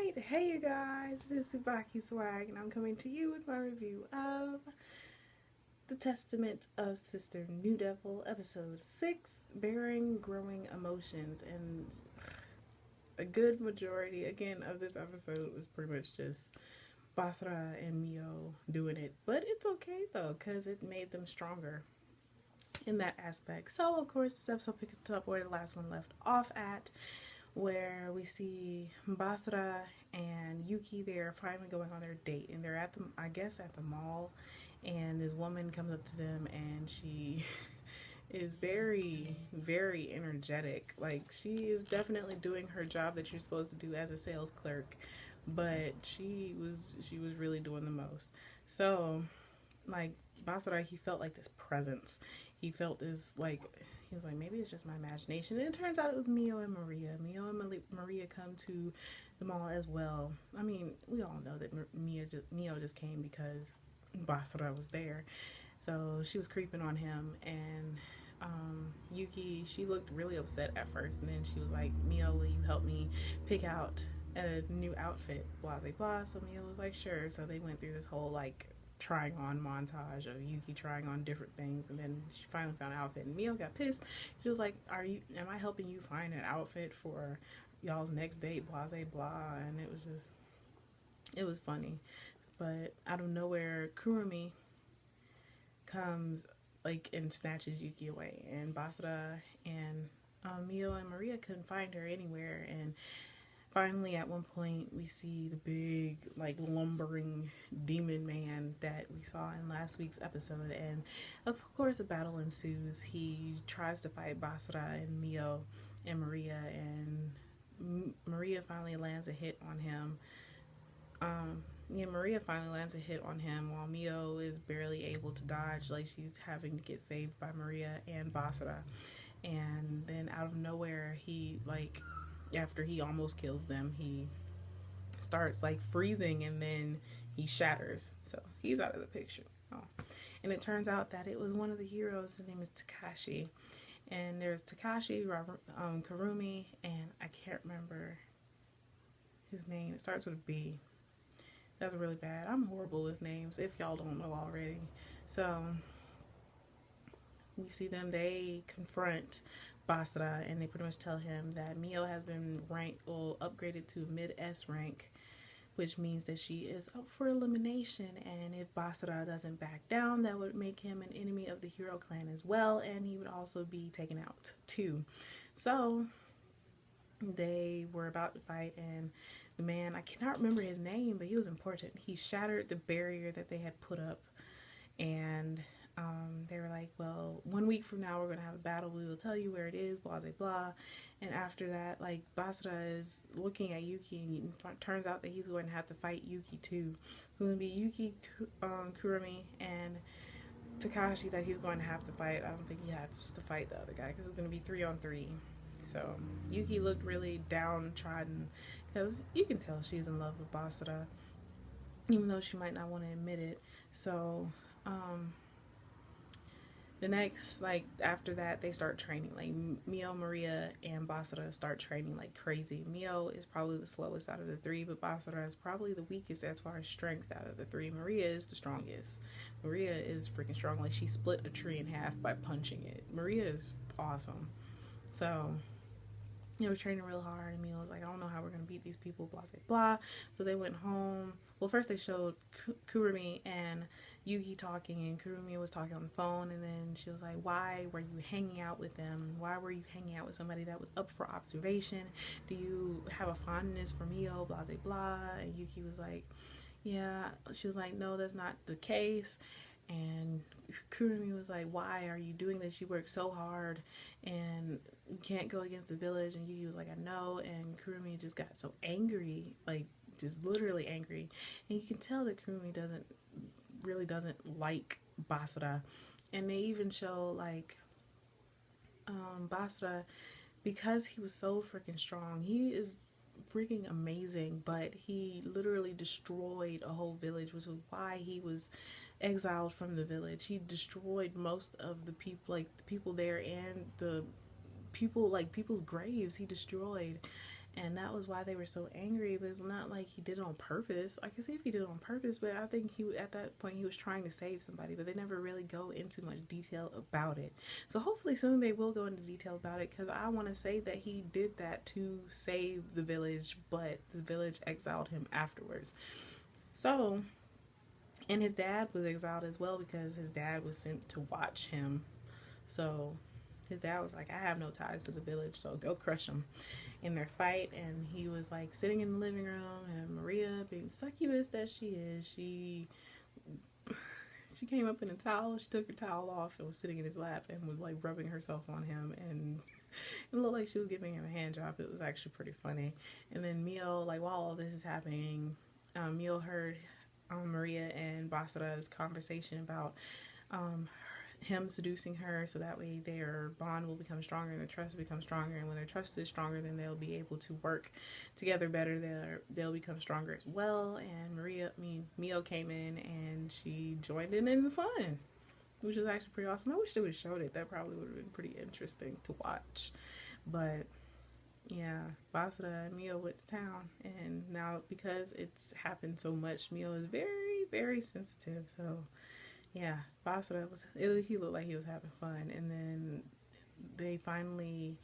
Alright, hey you guys, this is TsubakiSwagg, and I'm coming to you with my review of The Testament of Sister New Devil, Episode 6, Bearing Growing Emotions. And a good majority, again, of this episode was pretty much just Basra and Mio doing it. But it's okay, though, because it made them stronger in that aspect. So, of course, this episode picked up where the last one left off at, where we see Basra and Yuki. They're finally going on their date, and they're at the, I guess, at the mall, and this woman comes up to them, and she is very, very energetic. Like, she is definitely doing her job that you're supposed to do as a sales clerk, but she was really doing the most. So, like, Basara, he felt like this presence. He felt this, like, he was like, maybe it's just my imagination. And it turns out it was Mio and Maria. Mio and Maria come to the mall as well. I mean, we all know that Mio just came because Basara was there. So she was creeping on him. And Yuki, she looked really upset at first. And then she was like, Mio, will you help me pick out a new outfit? Blah, blah, blah. So Mio was like, sure. So they went through this whole, like, trying on montage of Yuki trying on different things, and then she finally found an outfit, and Mio got pissed. She was like, am I helping you find an outfit for y'all's next date, blah blah blah. And it was funny. But out of nowhere, Kurumi comes, like, and snatches Yuki away, and Basra and Mio and Maria couldn't find her anywhere. And finally, at one point, we see the big, like, lumbering demon man that we saw in last week's episode. And of course, a battle ensues. He tries to fight Basra and Mio and Maria, and Maria finally lands a hit on him. Maria finally lands a hit on him while Mio is barely able to dodge. Like, she's having to get saved by Maria and Basra. And then out of nowhere, he, like, after he almost kills them, he starts, like, freezing, and then he shatters. So he's out of the picture. Oh. And it turns out that it was one of the heroes. His name is Takashi. And there's Takashi, Kurumi, and I can't remember his name. It starts with a B. That's really bad. I'm horrible with names, if y'all don't know already. So we see them, they confront Basra, and they pretty much tell him that Mio has been upgraded to mid S rank, which means that she is up for elimination. And if Basra doesn't back down, that would make him an enemy of the hero clan as well, and he would also be taken out too. So they were about to fight, and the man, I cannot remember his name, but he was important. He shattered the barrier that they had put up, and they were like, well, 1 week from now we're going to have a battle. We will tell you where it is, blah, blah, blah. And after that, like, Basra is looking at Yuki, and it turns out that he's going to have to fight Yuki too. So it's going to be Yuki, Kurumi, and Takashi that he's going to have to fight. I don't think he has to fight the other guy because it's going to be 3-on-3. So Yuki looked really downtrodden because you can tell she's in love with Basra, even though she might not want to admit it. So the next, like, after that, they start training. Like, Mio, Maria, and Basra start training like crazy. Mio is probably the slowest out of the three, but Basra is probably the weakest as far as strength out of the three. Maria is the strongest. Maria is freaking strong. Like, she split a tree in half by punching it. Maria is awesome. So we're training real hard, and Mio was like, I don't know how we're going to beat these people, blah, blah, blah. So they went home. Well, first they showed Kurumi and Yuki talking, and Kurumi was talking on the phone, and then she was like, why were you hanging out with them? Why were you hanging out with somebody that was up for observation? Do you have a fondness for Mio, blah, blah, blah? And Yuki was like, yeah. She was like, no, that's not the case. And Kurumi was like, why are you doing this? You work so hard, and you can't go against the village. And Yuki was like, I know. And Kurumi just got so angry, like, just literally angry. And you can tell that Kurumi really doesn't like Basra. And they even show, like, Basra, because he was so freaking strong. He is freaking amazing, but he literally destroyed a whole village, which was why he was exiled from the village. He destroyed most of the people, like, the people there, and the people, like, people's graves he destroyed. and that was why they were so angry. But it's not like he did it on purpose. I can see if he did it on purpose, but I think he, at that point, he was trying to save somebody, but they never really go into much detail about it. So hopefully soon they will go into detail about it, because I want to say that he did that to save the village, but the village exiled him afterwards. So, and his dad was exiled as well, because his dad was sent to watch him. So his dad was like, I have no ties to the village, so go crush them in their fight. And he was like sitting in the living room, and Maria, being the succubus that she is, she came up in a towel. She took her towel off and was sitting in his lap and was like rubbing herself on him, and it looked like she was giving him a hand job. It was actually pretty funny. And then Mio, like while all this is happening, Mio heard Maria and Basara's conversation about um, him seducing her, so that way their bond will become stronger and their trust will become stronger. And when their trust is stronger, then they'll be able to work together better. They'll become stronger as well. And Mio came in and she joined in the fun, which was actually pretty awesome. I wish they would have showed it. That probably would have been pretty interesting to watch. But yeah, Basara and Mio went to town, and now because it's happened so much, Mio is very, very sensitive. So yeah, Basara he looked like he was having fun. And then they finally,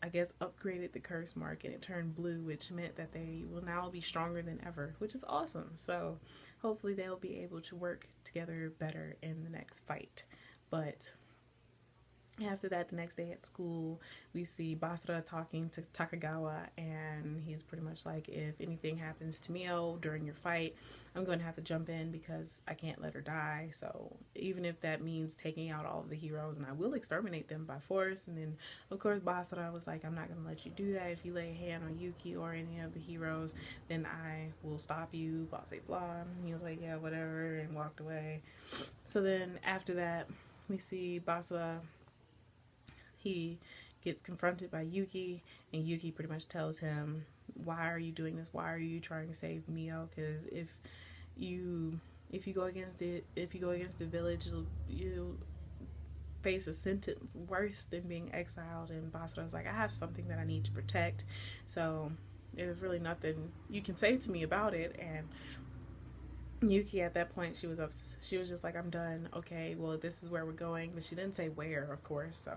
I guess, upgraded the curse mark, and it turned blue, which meant that they will now be stronger than ever, which is awesome. So hopefully they'll be able to work together better in the next fight. But after that, the next day at school, we see Basara talking to Takagawa, and he's pretty much like, if anything happens to Mio during your fight, I'm going to have to jump in because I can't let her die. So even if that means taking out all of the heroes, and I will exterminate them by force. And then, of course, Basara was like, I'm not going to let you do that. If you lay a hand on Yuki or any of the heroes, then I will stop you, blah, blah, blah. And he was like, yeah, whatever, and walked away. So then after that, we see Basara. He gets confronted by Yuki, and Yuki pretty much tells him, why are you doing this? Why are you trying to save Mio? Because you go against the village, you'll face a sentence worse than being exiled. And Basara's like, I have something that I need to protect, so there's really nothing you can say to me about it. And Yuki, at that point, she was just like, I'm done. Okay, well, this is where we're going. But she didn't say where, of course. So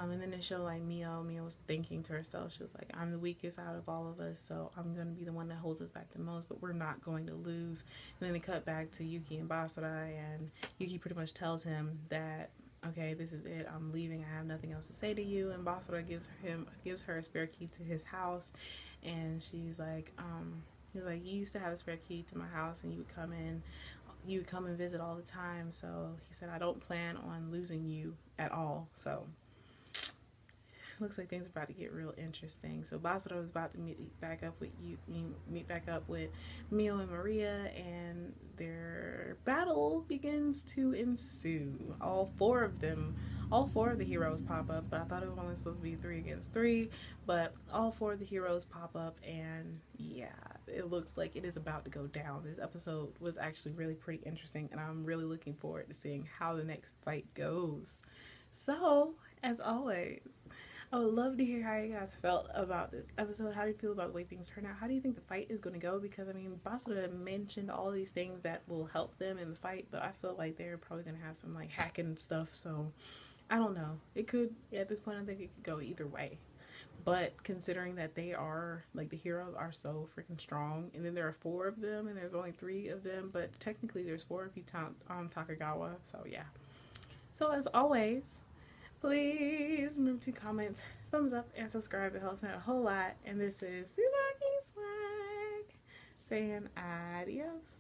and then it showed like Mio was thinking to herself, she was like, I'm the weakest out of all of us, so I'm going to be the one that holds us back the most, but we're not going to lose. And then it cut back to Yuki and Basara, and Yuki pretty much tells him that, okay, this is it, I'm leaving, I have nothing else to say to you. And Basara gives her a spare key to his house, and he's like, you used to have a spare key to my house, and you would come and visit all the time. So he said, I don't plan on losing you at all. So looks like things are about to get real interesting. So Basara is about to meet back up with Mio and Maria, and their battle begins to ensue. All four of the heroes pop up, but I thought it was only supposed to be 3 against 3, but all 4 of the heroes pop up, and yeah, it looks like it is about to go down. This episode was actually really pretty interesting, and I'm really looking forward to seeing how the next fight goes. So, as always, I would love to hear how you guys felt about this episode. How do you feel about the way things turn out? How do you think the fight is going to go? Because, I mean, Basara mentioned all these things that will help them in the fight, but I feel like they're probably going to have some, like, hacking stuff, so I don't know. It could, at this point, I think it could go either way. But considering that they are, like, the heroes are so freaking strong, and then there are 4 of them, and there's only 3 of them, but technically there's 4 if you count Takagawa, so yeah. So, as always, please remember to comment, thumbs up, and subscribe. It helps me out a whole lot. And this is TsubakiSwagg saying adios.